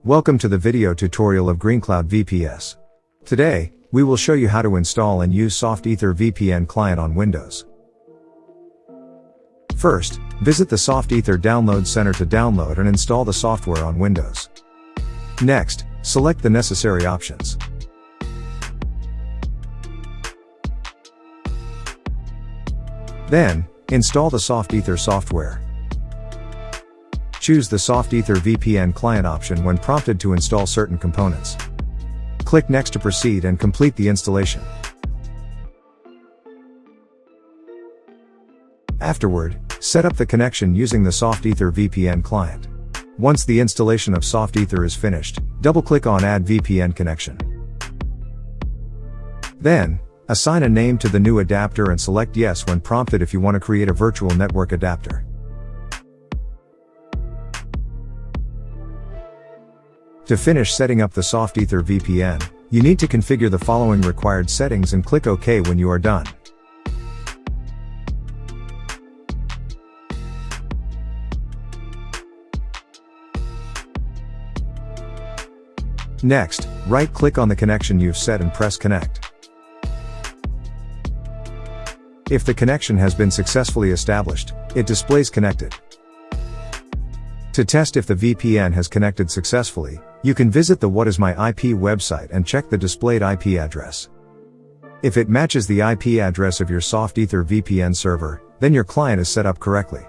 Welcome to the video tutorial of GreenCloud VPS. Today, we will show you how to install and use SoftEther VPN Client on Windows. First, visit the SoftEther Download Center to download and install the software on Windows. Next, select the necessary options. Then, install the SoftEther software. Choose the SoftEther VPN Client option when prompted to install certain components. Click Next to proceed and complete the installation. Afterward, set up the connection using the SoftEther VPN Client. Once the installation of SoftEther is finished, double-click on Add VPN Connection. Then, assign a name to the new adapter and select Yes when prompted if you want to create a virtual network adapter. To finish setting up the SoftEther VPN, you need to configure the following required settings and click OK when you are done. Next, right-click on the connection you've set and press Connect. If the connection has been successfully established, it displays connected. To test if the VPN has connected successfully, you can visit the What is my IP website and check the displayed IP address. If it matches the IP address of your SoftEther VPN server, then your client is set up correctly.